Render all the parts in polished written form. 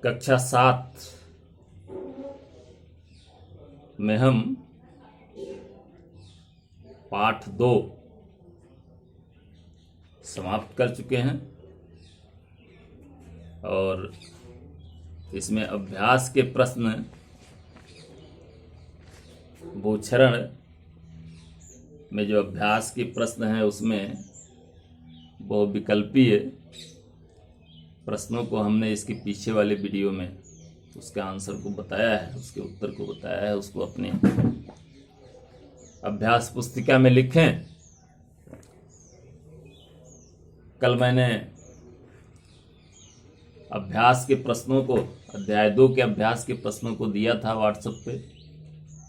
कक्षा 7 में हम पाठ 2 समाप्त कर चुके हैं और इसमें अभ्यास के प्रश्न भूक्षरण में जो अभ्यास के प्रश्न हैं उसमें बहुविकल्पीय प्रश्नों को हमने इसके पीछे वाले वीडियो में उसके आंसर को बताया है, उसके उत्तर को बताया है। उसको अपने अभ्यास पुस्तिका में लिखें। कल मैंने अभ्यास के प्रश्नों को अध्याय 2 के अभ्यास के प्रश्नों को दिया था व्हाट्सएप पे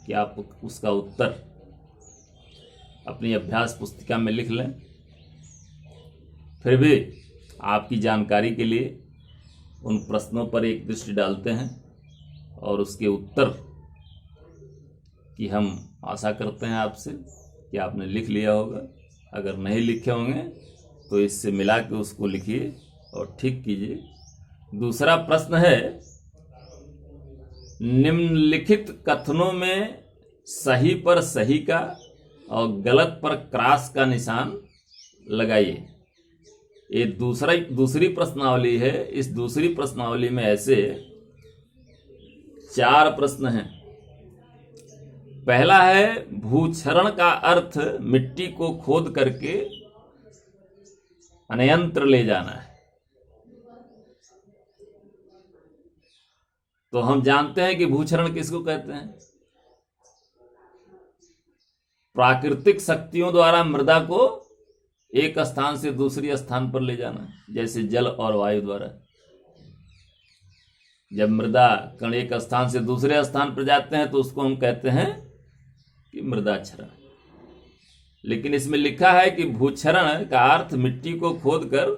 कि आप उसका उत्तर अपनी अभ्यास पुस्तिका में लिख लें। फिर भी आपकी जानकारी के लिए उन प्रश्नों पर एक दृष्टि डालते हैं और उसके उत्तर की हम आशा करते हैं आपसे कि आपने लिख लिया होगा। अगर नहीं लिखे होंगे तो इससे मिला के उसको लिखिए और ठीक कीजिए। दूसरा प्रश्न है, निम्नलिखित कथनों में सही पर सही का और गलत पर क्रॉस का निशान लगाइए। ये दूसरी प्रश्नावली है। इस दूसरी प्रश्नावली में ऐसे 4 प्रश्न हैं। पहला है, भूक्षरण का अर्थ मिट्टी को खोद करके अन्यंत्र ले जाना है। तो हम जानते हैं कि भूक्षरण किसको कहते हैं? प्राकृतिक शक्तियों द्वारा मृदा को एक स्थान से दूसरी स्थान पर ले जाना, जैसे जल और वायु द्वारा। जब मृदा कण एक स्थान से दूसरे स्थान पर जाते हैं तो उसको हम कहते हैं कि मृदा क्षरण। लेकिन इसमें लिखा है कि भूक्षरण का अर्थ मिट्टी को खोद कर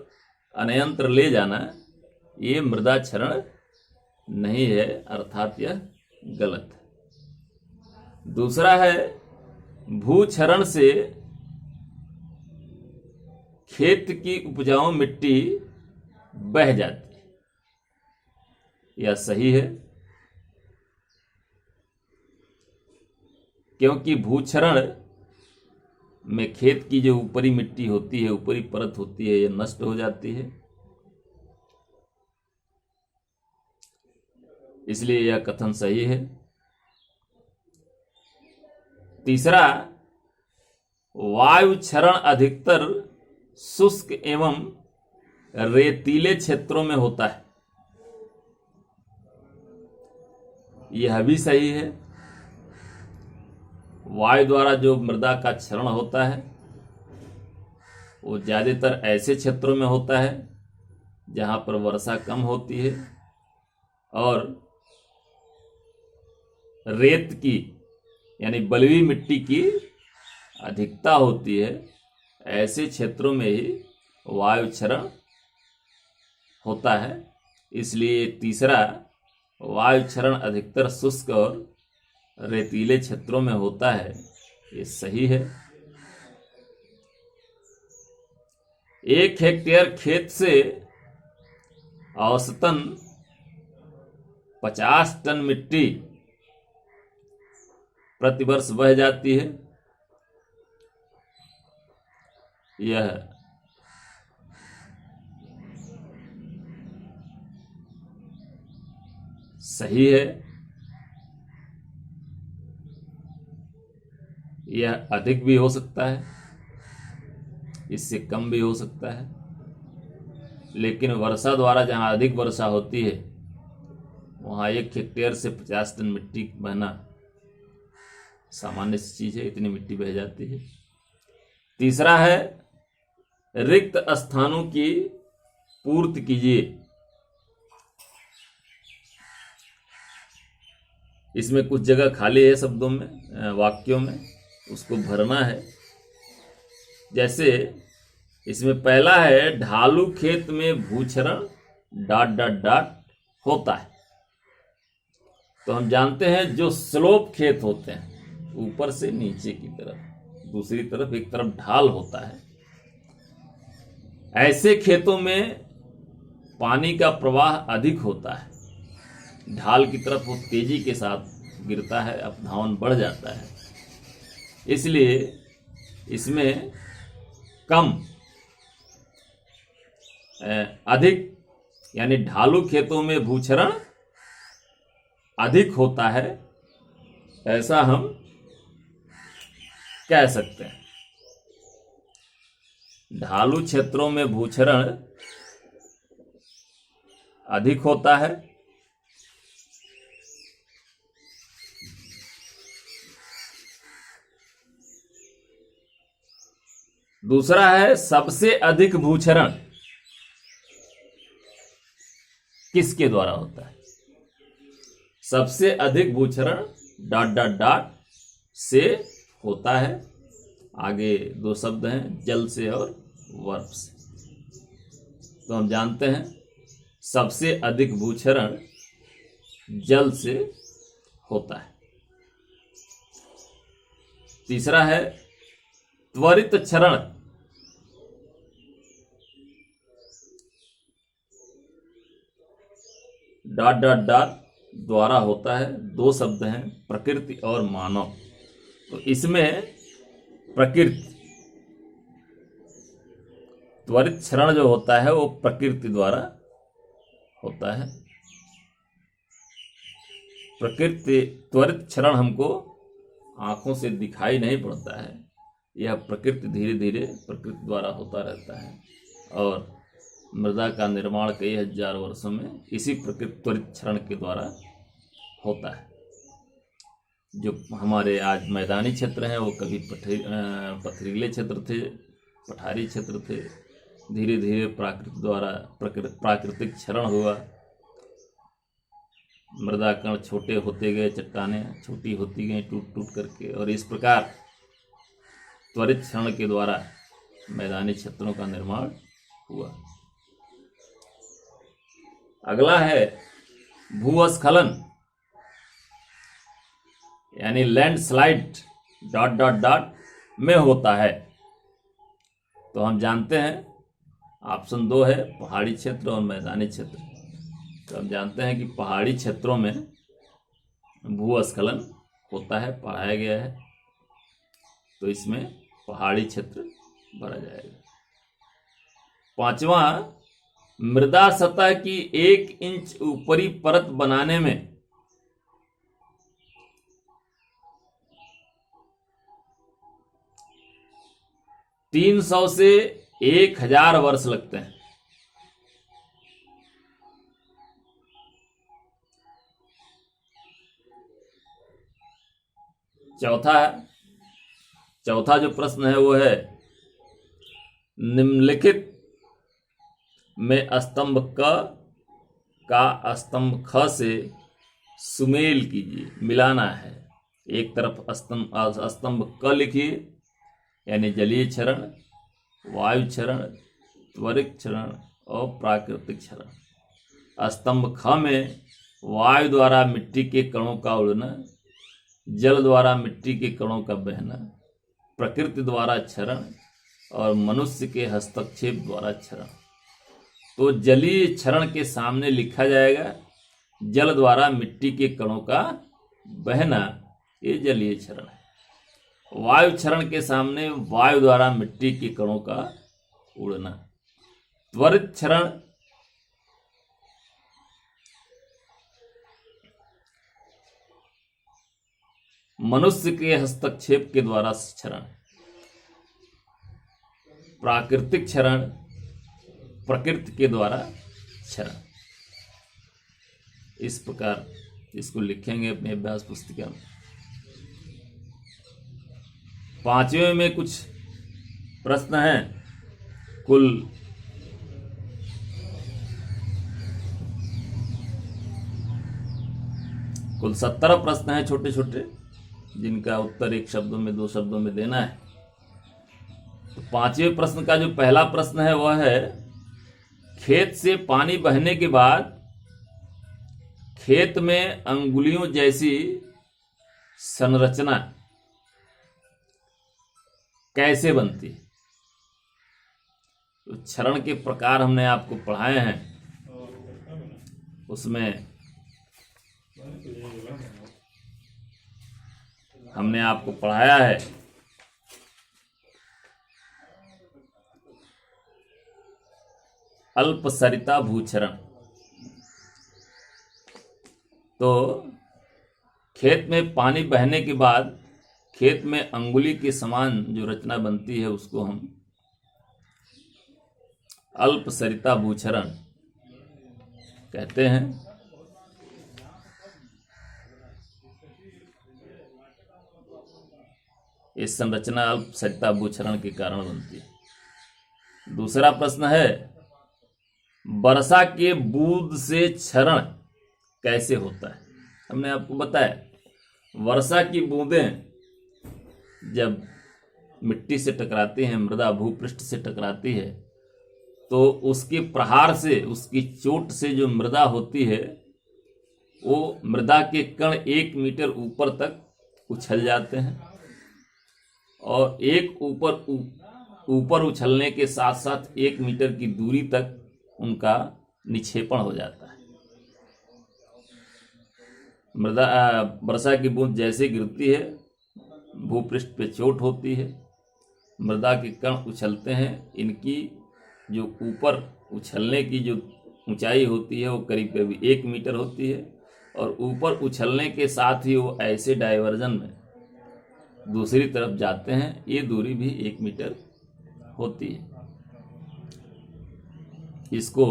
अन्यंत्र ले जाना, ये मृदा क्षरण नहीं है, अर्थात यह गलत है। दूसरा है, भूक्षरण से खेत की उपजाऊ मिट्टी बह जाती है, यह सही है। क्योंकि भूक्षरण में खेत की जो ऊपरी मिट्टी होती है, ऊपरी परत होती है, यह नष्ट हो जाती है, इसलिए यह कथन सही है। तीसरा, वायु क्षरण अधिकतर शुष्क एवं रेतीले क्षेत्रों में होता है, यह भी सही है। वायु द्वारा जो मृदा का क्षरण होता है वो ज्यादातर ऐसे क्षेत्रों में होता है जहां पर वर्षा कम होती है और रेत की यानी बलुई मिट्टी की अधिकता होती है। ऐसे क्षेत्रों में ही वायु क्षरण होता है, इसलिए तीसरा, वायु क्षरण अधिकतर शुष्क और रेतीले क्षेत्रों में होता है, ये सही है। 1 हेक्टेयर खेत से औसतन 50 टन मिट्टी प्रतिवर्ष बह जाती है, यह सही है। यह अधिक भी हो सकता है, इससे कम भी हो सकता है, लेकिन वर्षा द्वारा जहां अधिक वर्षा होती है वहां 1 हेक्टेयर से 50 टन मिट्टी बहना सामान्य चीज है, इतनी मिट्टी बह जाती है। तीसरा है, रिक्त स्थानों की पूर्ति कीजिए। इसमें कुछ जगह खाली है शब्दों में, वाक्यों में, उसको भरना है। जैसे इसमें पहला है, ढालू खेत में भूक्षरण ... होता है। तो हम जानते हैं जो स्लोप खेत होते हैं ऊपर से नीचे की तरफ, दूसरी तरफ एक तरफ ढाल होता है, ऐसे खेतों में पानी का प्रवाह अधिक होता है ढाल की तरफ वो तेजी के साथ गिरता है, अपधावन बढ़ जाता है। इसलिए इसमें कम अधिक यानी ढालू खेतों में भूक्षरण अधिक होता है, ऐसा हम कह सकते हैं। ढालू क्षेत्रों में भूक्षरण अधिक होता है, दूसरा है सबसे अधिक भूक्षरण किसके द्वारा होता है? सबसे अधिक भूक्षरण ... से होता है। आगे दो शब्द हैं, जल से और वर्फ से। तो हम जानते हैं सबसे अधिक भूक्षरण जल से होता है। तीसरा है त्वरित क्षरण द्वारा होता है। दो शब्द हैं, प्रकृति और मानव। तो इसमें प्रकृति, त्वरित क्षरण जो होता है वो प्रकृति द्वारा होता है। प्रकृति त्वरित क्षरण हमको आंखों से दिखाई नहीं पड़ता है, यह प्रकृति धीरे धीरे प्रकृति द्वारा होता रहता है। और मृदा का निर्माण कई हजार वर्षों में इसी प्रकृति त्वरित क्षरण के द्वारा होता है। जो हमारे आज मैदानी क्षेत्र हैं वो कभी पथरीले क्षेत्र थे, पठारी क्षेत्र थे। धीरे धीरे प्राकृतिक क्षरण हुआ, मृदा कण छोटे होते गए, चट्टानें छोटी होती गई टूट टूट करके, और इस प्रकार त्वरित क्षरण के द्वारा मैदानी क्षेत्रों का निर्माण हुआ। अगला है भूस्खलन यानी लैंडस्लाइड ... में होता है। तो हम जानते हैं ऑप्शन 2 है पहाड़ी क्षेत्र और मैदानी क्षेत्र। तो हम जानते हैं कि पहाड़ी क्षेत्रों में भूस्खलन होता है, पढ़ाया गया है। तो इसमें पहाड़ी क्षेत्र भरा जाएगा। पांचवा, मृदा सतह की 1 इंच ऊपरी परत बनाने में 300 से 1000 वर्ष लगते हैं। चौथा जो प्रश्न है वो है निम्नलिखित में स्तंभ क का स्तंभ ख से सुमेल कीजिए, मिलाना है। एक तरफ स्तंभ क लिखिए यानी जलीय क्षरण, वायु क्षरण, त्वरित क्षरण और प्राकृतिक क्षरण। स्तंभ ख में वायु द्वारा मिट्टी के कणों का उड़ना, जल द्वारा मिट्टी के कणों का बहना, प्रकृति द्वारा क्षरण और मनुष्य के हस्तक्षेप द्वारा क्षरण। तो जलीय क्षरण के सामने लिखा जाएगा जल द्वारा मिट्टी के कणों का बहना, ये जलीय क्षरण है। वायु क्षरण के सामने वायु द्वारा मिट्टी के कणों का उड़ना। त्वरित क्षरण मनुष्य के हस्तक्षेप के द्वारा क्षरण। प्राकृतिक क्षरण प्रकृति के द्वारा क्षरण। इस प्रकार इसको लिखेंगे अपनी अभ्यास पुस्तिका में। 5वें में कुछ प्रश्न हैं, कुल 17 प्रश्न हैं छोटे छोटे, जिनका उत्तर 1 शब्दों में 2 शब्दों में देना है। तो 5वें प्रश्न का जो पहला प्रश्न है वह है, खेत से पानी बहने के बाद खेत में अंगुलियों जैसी संरचना कैसे बनती है? तो क्षरण के प्रकार हमने आपको पढ़ाए हैं, उसमें हमने आपको पढ़ाया है अल्पसरिता भूचरण। तो खेत में पानी बहने के बाद खेत में अंगुली के समान जो रचना बनती है उसको हम अल्पसरिता भूचरण कहते हैं। इस संरचना अल्पसरिता भूचरण के कारण बनती है। दूसरा प्रश्न है, वर्षा के बूंद से क्षरण कैसे होता है? हमने आपको बताया वर्षा की बूंदें जब मिट्टी से टकराती हैं, मृदा भूपृष्ठ से टकराती है, तो उसके प्रहार से, उसकी चोट से जो मृदा होती है वो मृदा के कण 1 मीटर ऊपर तक उछल जाते हैं और एक ऊपर उछलने के साथ साथ 1 मीटर की दूरी तक उनका निक्षेपण हो जाता है। मृदा वर्षा की बूंद जैसे गिरती है भूपृष्ठ पे चोट होती है, मृदा के कण उछलते हैं। इनकी जो ऊपर उछलने की जो ऊंचाई होती है वो करीब करीब 1 मीटर होती है और ऊपर उछलने के साथ ही वो ऐसे डायवर्जन में दूसरी तरफ जाते हैं, ये दूरी भी 1 मीटर होती है। इसको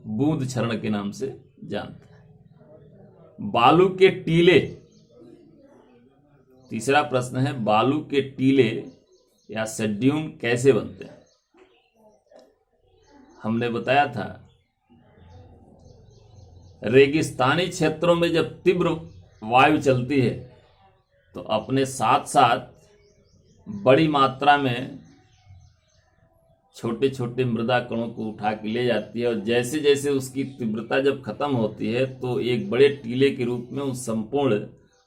बूंद क्षरण के नाम से जानते हैं। बालू के टीले, तीसरा प्रश्न है, बालू के टीले या सड्यून कैसे बनते हैं? हमने बताया था रेगिस्तानी क्षेत्रों में जब तीव्र वायु चलती है तो अपने साथ साथ बड़ी मात्रा में छोटे छोटे मृदा कणों को उठा के ले जाती है और जैसे जैसे उसकी तीव्रता जब खत्म होती है तो एक बड़े टीले के रूप में उस संपूर्ण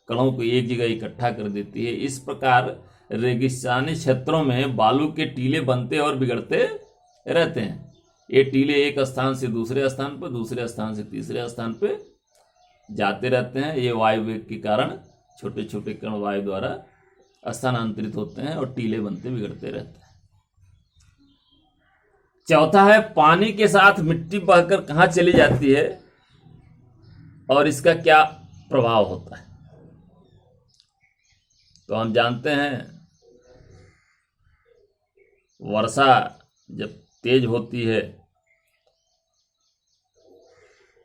कणों को एक जगह इकट्ठा कर देती है। इस प्रकार रेगिस्तानी क्षेत्रों में बालू के टीले बनते और बिगड़ते रहते हैं। ये टीले एक स्थान से दूसरे स्थान पर, दूसरे स्थान से तीसरे स्थान पर जाते रहते हैं। ये वायु वेग के कारण छोटे छोटे कण वायु द्वारा स्थानांतरित होते हैं और टीले बनते बिगड़ते रहते हैं। चौथा है, पानी के साथ मिट्टी बहकर कहाँ चली जाती है और इसका क्या प्रभाव होता है? तो हम जानते हैं वर्षा जब तेज होती है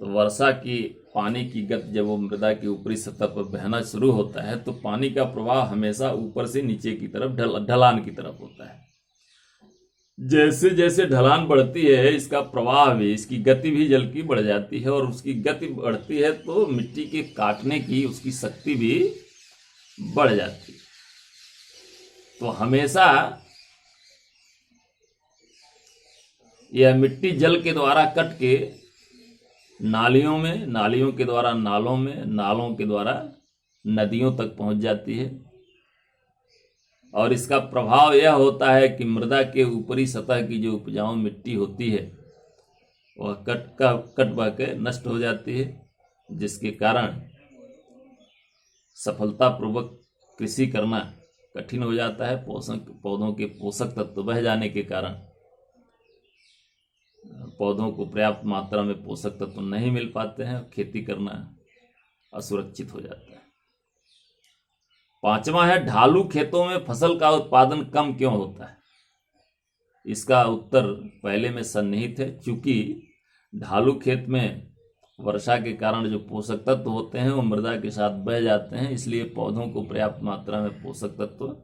तो वर्षा की पानी की गति जब वो मृदा की ऊपरी सतह पर बहना शुरू होता है तो पानी का प्रवाह हमेशा ऊपर से नीचे की तरफ ढलान की तरफ होता है। जैसे जैसे ढलान बढ़ती है इसका प्रवाह भी, इसकी गति भी जल की बढ़ जाती है और उसकी गति बढ़ती है तो मिट्टी के काटने की उसकी शक्ति भी बढ़ जाती है। तो हमेशा यह मिट्टी जल के द्वारा कट के नालियों में, नालियों के द्वारा नालों में, नालों के द्वारा नदियों तक पहुंच जाती है और इसका प्रभाव यह होता है कि मृदा के ऊपरी सतह की जो उपजाऊ मिट्टी होती है वह कट बह के नष्ट हो जाती है, जिसके कारण सफलतापूर्वक कृषि करना कठिन हो जाता है। पौधों के पोषक तत्व बह जाने के कारण पौधों को पर्याप्त मात्रा में पोषक तत्व नहीं मिल पाते हैं, खेती करना असुरक्षित हो जाता है। पांचवा है, ढालू खेतों में फसल का उत्पादन कम क्यों होता है? इसका उत्तर पहले में सन्निहित है। चूंकि ढालू खेत में वर्षा के कारण जो पोषक तत्व होते हैं वो मृदा के साथ बह जाते हैं, इसलिए पौधों को पर्याप्त मात्रा में पोषक तत्व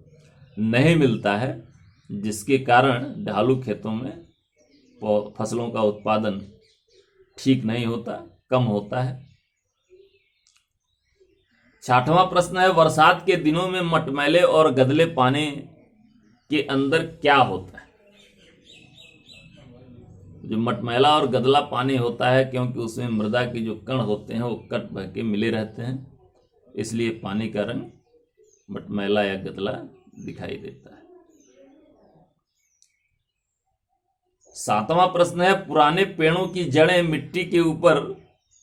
नहीं मिलता है, जिसके कारण ढालू खेतों में फसलों का उत्पादन ठीक नहीं होता, कम होता है। छठवां प्रश्न है, बरसात के दिनों में मटमैले और गदले पानी के अंदर क्या होता है? जो मटमैला और गदला पानी होता है क्योंकि उसमें मृदा के जो कण होते हैं वो कट बह के मिले रहते हैं, इसलिए पानी का रंग मटमैला या गदला दिखाई देता है। सातवां प्रश्न है, पुराने पेड़ों की जड़ें मिट्टी के ऊपर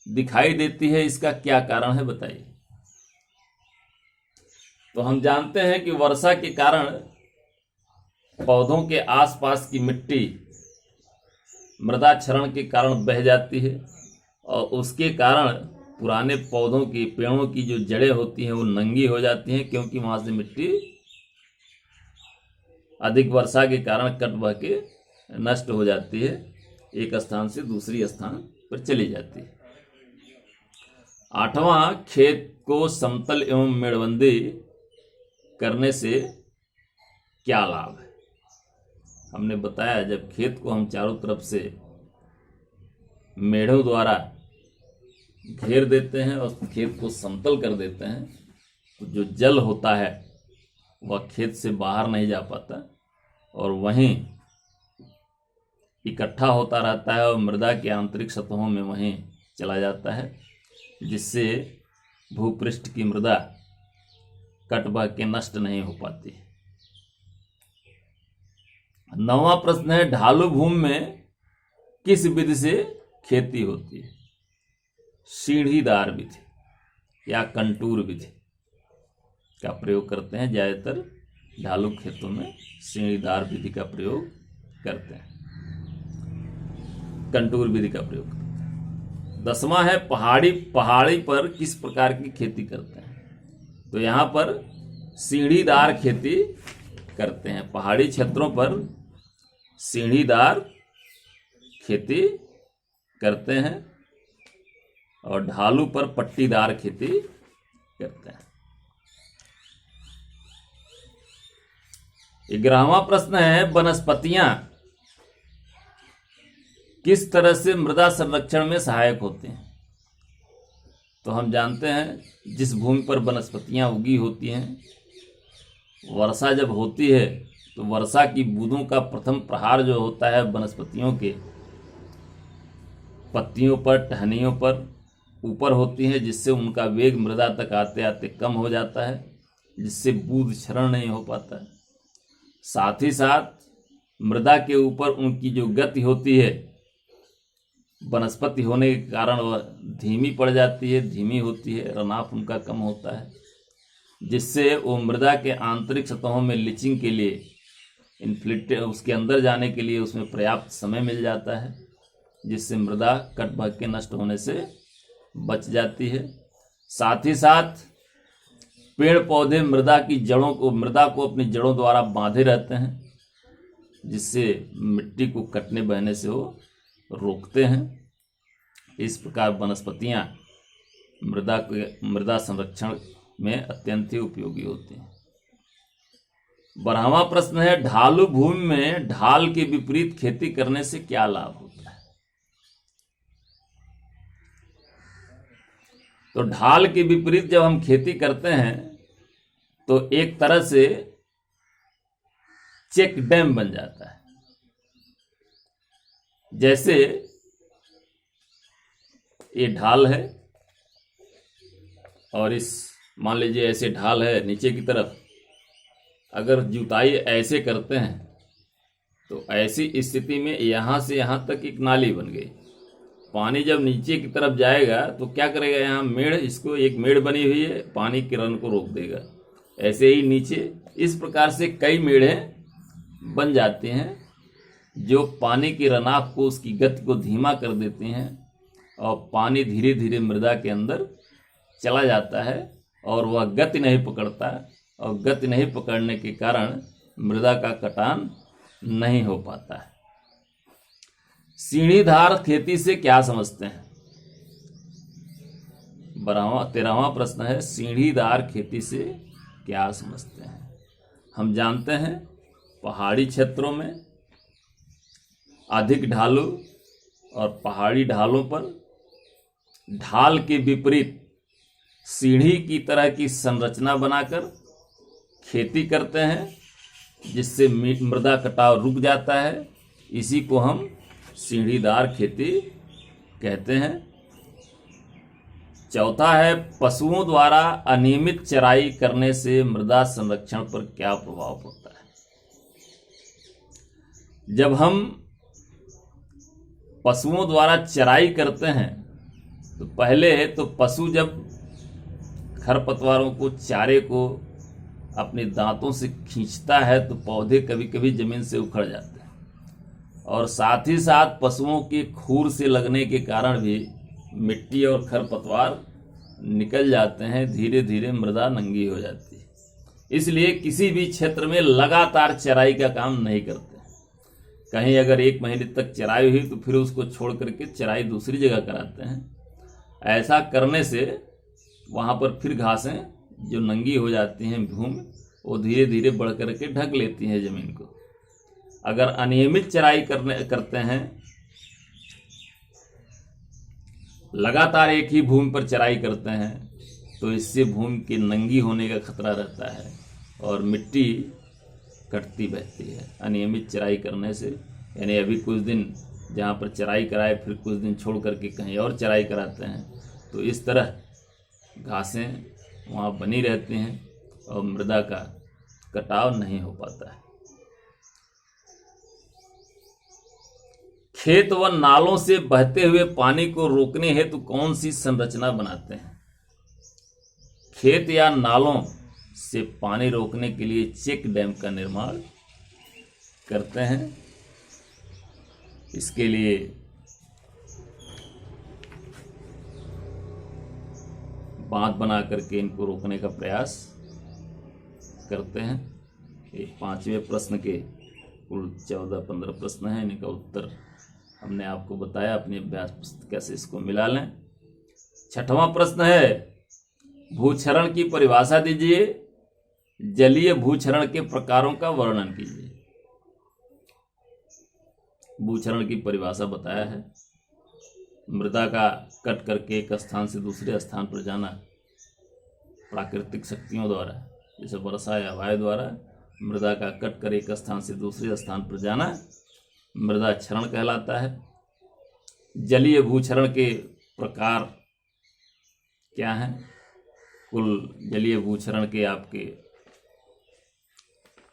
दिखाई देती है, इसका क्या कारण है बताइए। तो हम जानते हैं कि वर्षा के कारण पौधों के आसपास की मिट्टी मृदा क्षरण के कारण बह जाती है और उसके कारण पुराने पौधों की, पेड़ों की जो जड़ें होती हैं वो नंगी हो जाती हैं, क्योंकि वहां से मिट्टी अधिक वर्षा के कारण कट बह के नष्ट हो जाती है, एक स्थान से दूसरी स्थान पर चली जाती है। 8वां, खेत को समतल एवं मेड़बंदी करने से क्या लाभ है। हमने बताया जब खेत को हम चारों तरफ से मेढ़ों द्वारा घेर देते हैं और खेत को समतल कर देते हैं तो जो जल होता है वह खेत से बाहर नहीं जा पाता और वहीं इकट्ठा होता रहता है और मृदा के आंतरिक सतहों में वहीं चला जाता है, जिससे भूपृष्ठ की मृदा कट बह के नष्ट नहीं हो पाती। 9वां प्रश्न है, ढालू भूमि में किस विधि से खेती होती है। सीढ़ीदार विधि या कंटूर विधि का प्रयोग करते हैं। ज्यादातर ढालू खेतों में सीढ़ीदार विधि का प्रयोग करते हैं, कंटूर विधि का प्रयोग करते हैं। 10वां है, पहाड़ी पर किस प्रकार की खेती करते हैं। तो यहां पर सीढ़ीदार खेती करते हैं। पहाड़ी क्षेत्रों पर सीढ़ीदार खेती करते हैं और ढालू पर पट्टीदार खेती करते हैं। 11वां प्रश्न है, वनस्पतियां किस तरह से मृदा संरक्षण में सहायक होते हैं। तो हम जानते हैं जिस भूमि पर वनस्पतियां उगी होती हैं, वर्षा जब होती है तो वर्षा की बूंदों का प्रथम प्रहार जो होता है वनस्पतियों के पत्तियों पर, टहनियों पर ऊपर होती है, जिससे उनका वेग मृदा तक आते आते कम हो जाता है, जिससे बूंद क्षरण नहीं हो पाता है। साथ ही साथ मृदा के ऊपर उनकी जो गति होती है वनस्पति होने के कारण वह धीमी पड़ जाती है, धीमी होती है, रनाफ उनका कम होता है, जिससे वो मृदा के आंतरिक सतहों में लीचिंग के लिए उसके अंदर जाने के लिए उसमें पर्याप्त समय मिल जाता है, जिससे मृदा कट बह के नष्ट होने से बच जाती है। साथ ही साथ पेड़ पौधे मृदा को अपनी जड़ों द्वारा बांधे रहते हैं, जिससे मिट्टी को कटने बहने से वो रोकते हैं। इस प्रकार वनस्पतियां मृदा संरक्षण में अत्यंत ही उपयोगी होती हैं। 12वां प्रश्न है, ढालू भूमि में ढाल के विपरीत खेती करने से क्या लाभ होता है। तो ढाल के विपरीत जब हम खेती करते हैं तो एक तरह से चेक डैम बन जाता है। जैसे ये ढाल है और इस मान लीजिए ऐसे ढाल है नीचे की तरफ, अगर जुताई ऐसे करते हैं तो ऐसी स्थिति में यहां से यहां तक एक नाली बन गई। पानी जब नीचे की तरफ जाएगा तो क्या करेगा, यहाँ मेड़, इसको एक मेड़ बनी हुई है, पानी के रन को रोक देगा। ऐसे ही नीचे इस प्रकार से कई मेढ़ें बन जाती हैं जो पानी की रनाफ को, उसकी गति को धीमा कर देती हैं और पानी धीरे धीरे मृदा के अंदर चला जाता है और वह गति नहीं पकड़ता, और गति नहीं पकड़ने के कारण मृदा का कटान नहीं हो पाता है। सीढ़ीदार खेती से क्या समझते हैं। 13वां प्रश्न है, सीढ़ीदार खेती से क्या समझते हैं। हम जानते हैं पहाड़ी क्षेत्रों में अधिक ढालू और पहाड़ी ढालों पर ढाल के विपरीत सीढ़ी की तरह की संरचना बनाकर खेती करते हैं, जिससे मृदा कटाव रुक जाता है। इसी को हम सीढ़ीदार खेती कहते हैं। चौथा है, पशुओं द्वारा अनियमित चराई करने से मृदा संरक्षण पर क्या प्रभाव पड़ता है। जब हम पशुओं द्वारा चराई करते हैं तो पहले तो पशु जब खरपतवारों को, चारे को अपने दांतों से खींचता है तो पौधे कभी कभी जमीन से उखड़ जाते हैं, और साथ ही साथ पशुओं के खूर से लगने के कारण भी मिट्टी और खरपतवार निकल जाते हैं, धीरे धीरे मृदा नंगी हो जाती है। इसलिए किसी भी क्षेत्र में लगातार चराई का काम नहीं करते। कहीं अगर 1 महीने तक चराई हुई तो फिर उसको छोड़ करके चराई दूसरी जगह कराते हैं। ऐसा करने से वहाँ पर फिर घासें जो नंगी हो जाती हैं भूमि, वो धीरे धीरे बढ़ करके ढक लेती हैं ज़मीन को। अगर अनियमित चराई करते हैं, लगातार एक ही भूमि पर चराई करते हैं, तो इससे भूमि के नंगी होने का खतरा रहता है और मिट्टी कटती बहती है। अनियमित चराई करने से, यानी अभी कुछ दिन जहाँ पर चराई कराए फिर कुछ दिन छोड़ करके कहीं और चराई कराते हैं, तो इस तरह घासें वहाँ बनी रहती हैं और मृदा का कटाव नहीं हो पाता है। खेत व नालों से बहते हुए पानी को रोकने हेतु कौन सी संरचना बनाते हैं? खेत या नालों से पानी रोकने के लिए चेक डैम का निर्माण करते हैं। इसके लिए बांध बना करके इनको रोकने का प्रयास करते हैं। ये 5वें प्रश्न के कुल 14-15 प्रश्न हैं, इनका उत्तर हमने आपको बताया। अपनी अभ्यास पुस्तिका से इसको मिला लें। 6वां प्रश्न है, भूक्षरण की परिभाषा दीजिए। जलीय भूक्षरण के प्रकारों का वर्णन कीजिए। भूक्षरण की परिभाषा बताया है, मृदा का कट करके एक स्थान से दूसरे स्थान पर जाना प्राकृतिक शक्तियों द्वारा, जैसे वर्षा या वायु द्वारा मृदा का कट कर एक स्थान से दूसरे स्थान पर जाना मृदा क्षरण कहलाता है। जलीय भूक्षरण के प्रकार क्या हैं? कुल जलीय भूक्षरण के आपके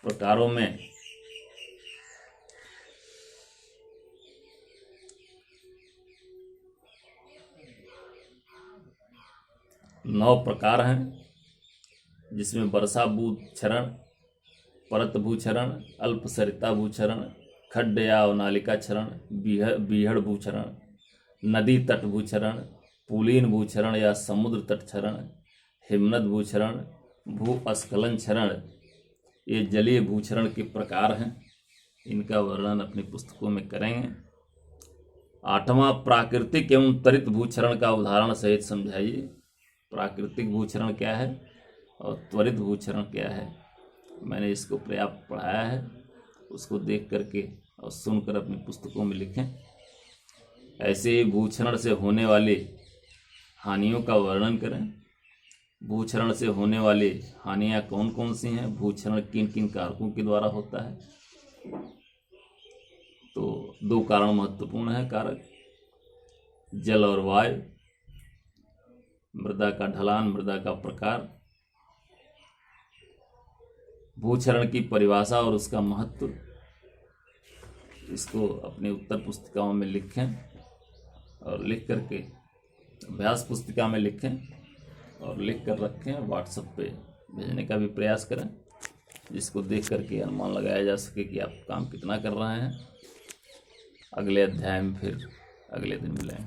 प्रकारों में नौ प्रकार हैं, जिसमें वर्षा भूक्षरण, परत भूक्षरण, अल्पसरिता भूक्षरण, खड्ड या अवनालिका क्षरण, बीहड़ भूक्षरण, नदी तट भूक्षरण, पुलीन भूक्षरण या समुद्र तट क्षरण, हिमनद भूक्षरण, भूस्खलन क्षरण, ये जलीय भूक्षरण के प्रकार हैं। इनका वर्णन अपनी पुस्तकों में करेंगे। 8वां, प्राकृतिक एवं त्वरित भूक्षरण का उदाहरण सहित समझाइए। प्राकृतिक भूक्षरण क्या है और त्वरित भूक्षरण क्या है? मैंने इसको पर्याप्त पढ़ाया है, उसको देख करके और सुनकर अपनी पुस्तकों में लिखें। ऐसे ही भूक्षरण से होने वाली हानियों का वर्णन करें। भूक्षरण से होने वाली हानियाँ कौन कौन सी हैं? भूक्षरण किन किन कारकों के द्वारा होता है? तो 2 कारण महत्वपूर्ण है कारक, जल और वायु, मृदा का ढलान, मृदा का प्रकार, भूक्षरण की परिभाषा और उसका महत्व। इसको अपनी उत्तर पुस्तिकाओं में लिखें और लिख करके अभ्यास पुस्तिका में लिखें और लिख कर रखें। व्हाट्सएप पे भेजने का भी प्रयास करें, जिसको देख करके अनुमान लगाया जा सके कि आप काम कितना कर रहे हैं। अगले अध्याय में फिर अगले दिन मिलेंगे।